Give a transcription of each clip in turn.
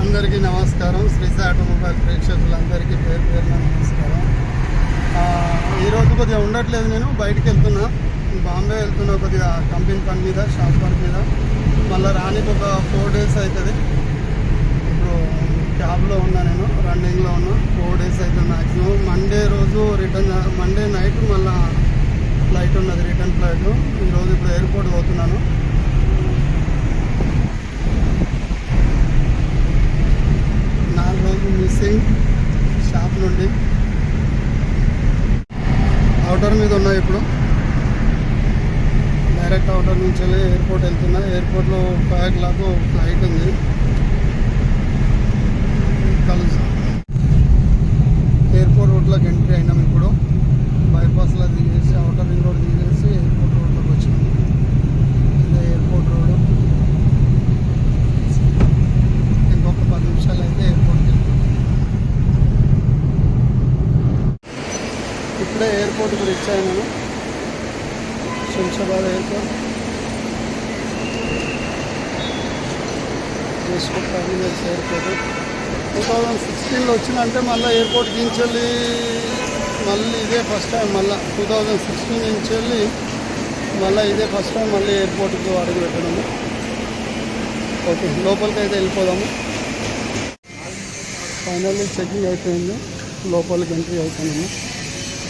అందరికీ నమస్కారం. శ్రీశ ఆటోమొబైల్ ప్రేక్షకులందరికీ పేరు పేరున నమస్కారం. ఈరోజు కొద్దిగా ఉండట్లేదు, నేను బయటికి వెళ్తున్నా, బాంబే వెళ్తున్నా కొద్దిగా కంపెనీ పని మీద, షాప్ వర్క్ మీద. మళ్ళీ రానికి ఒక 4 days అవుతుంది. ఇప్పుడు క్యాబ్లో ఉన్నా, నేను రన్నింగ్లో ఉన్నా. 4 days అవుతుంది మ్యాక్సిమం. మండే రోజు రిటర్న్, మండే నైట్ మళ్ళీ ఫ్లైట్ ఉన్నది, రిటర్న్ ఫ్లైట్. ఈరోజు ఇప్పుడు ఎయిర్పోర్ట్ పోతున్నాను. 4 రోజులు మిస్సింగ్ షాప్ నుండి. అవుటర్ మీద ఉన్నా, ఇప్పుడు డైరెక్ట్ అవుటర్ నుంచి వెళ్ళి ఎయిర్పోర్ట్ వెళ్తున్నా. ఎయిర్పోర్ట్లో 5 o'clock ఫ్లైట్ ఉంది. కలుసు ఎయిర్పోర్ట్ రోడ్లోకి ఎంట్రీ అయినాం. ఇప్పుడు బైపాస్లో దిగేసి, అవుటర్ రింగ్ రోడ్ దిగేసి ఎయిర్పోర్ట్ రోడ్లోకి వచ్చినాం. ఇదే ఎయిర్పోర్ట్ రోడ్. ఇంకొక 10 నిమిషాలు అయితే ఎయిర్పోర్ట్కి వెళ్తాం. ఇప్పుడే ఎయిర్పోర్ట్కి రీచ్ అయినాను, శంషాబాద్ ఎయిర్పోర్ట్. టర్మినల్స్ ఎయిర్పోర్ట్ 2016లో వచ్చిందంటే మళ్ళీ ఎయిర్పోర్ట్ నుంచి వెళ్ళి మళ్ళీ ఇదే ఫస్ట్ టైం. మళ్ళీ 2016 నుంచి వెళ్ళి మళ్ళీ ఇదే ఫస్ట్ టైం మళ్ళీ ఎయిర్పోర్ట్కి అడుగు పెట్టడము. ఓకే, లోపలికి అయితే వెళ్ళిపోదాము. ఫైనల్లీ చెకింగ్ అయిపోయింది, లోపలికి ఎంట్రీ అయిపోయింది.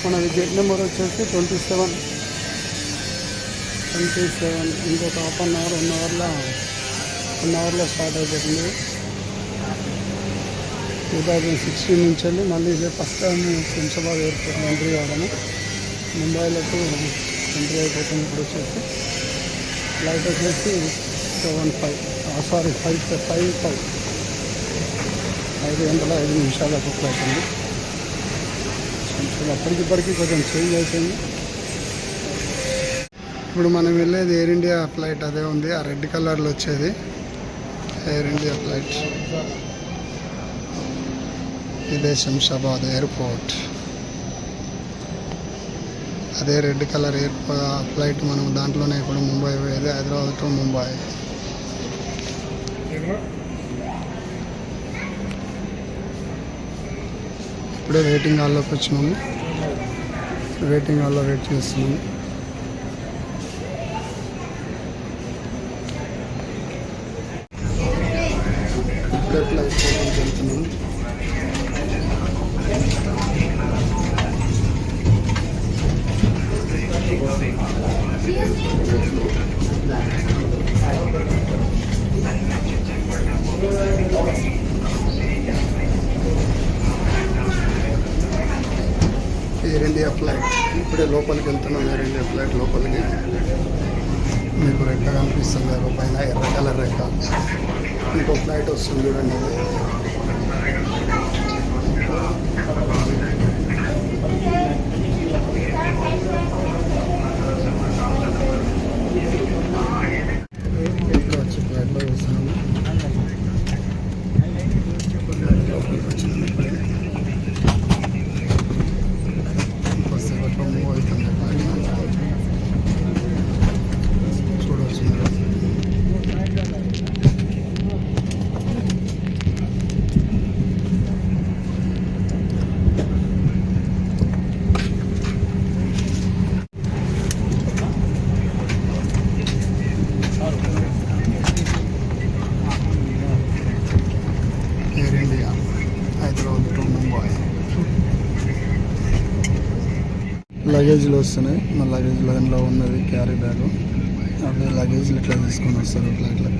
మనది గేట్ నెంబర్ వచ్చేసి 27. ఇంకొక హాఫ్ అన్ అవర్, 1 అవర్లో స్టార్ట్ అయిపోతుంది. 2016 నుంచి వెళ్ళి మళ్ళీ ఇదే first time Shamshabad airport entry కావడము. ముంబైలకు ఎంట్రీ అయిపోతుంది. ఇప్పుడు వచ్చేసి ఫ్లైట్ వచ్చేసి 5 గంటల 5 నిమిషాలకు ఫ్లైట్ ఉంది. అప్పటికిప్పటికీ కొంచెం చేంజ్ అయిపోయింది. ఇప్పుడు మనం వెళ్ళేది ఎయిర్ ఇండియా ఫ్లైట్, అదే ఉంది, ఆ రెడ్ కలర్లో వచ్చేది ఎయిర్ ఇండియా ఫ్లైట్. ఇదే శంషాబాద్ ఎయిర్పోర్ట్. అదే రెడ్ కలర్ ఫ్లైట్. మనం దాంట్లోనే ఇప్పుడు ముంబై పోయేది, హైదరాబాద్ టు ముంబై. ఇప్పుడే వెయిటింగ్ హాల్లోకి వచ్చినాము. వెయిటింగ్ హాల్లో వెయిట్ చేస్తున్నాము. ఇప్పుడే ఫ్లైట్ వెళ్తున్నాము. ఎయిర్ ఇండియా ఫ్లైట్ ఇప్పుడే లోపలికి వెళ్తున్నాం. ఎయిర్ ఇండియా ఫ్లైట్ లోపలికి. మీకు రెక్క కనిపిస్తుంది, ఒక పైన ఎర్ర కలర్ రెక్క. ఇంకో ఫ్లైట్ వస్తుంది చూడండి. ఇప్పుడు వచ్చి ఫ్లైట్లో వస్తున్నాము. Air India Hyderabad to Mumbai. లగేజ్లు వస్తున్నాయి. మా లగేజ్ లైన్లో ఉన్నది క్యారీ బ్యాగ్. అవి లగేజ్లు ఇట్లా తీసుకొని వస్తారు ఫ్లైట్లో.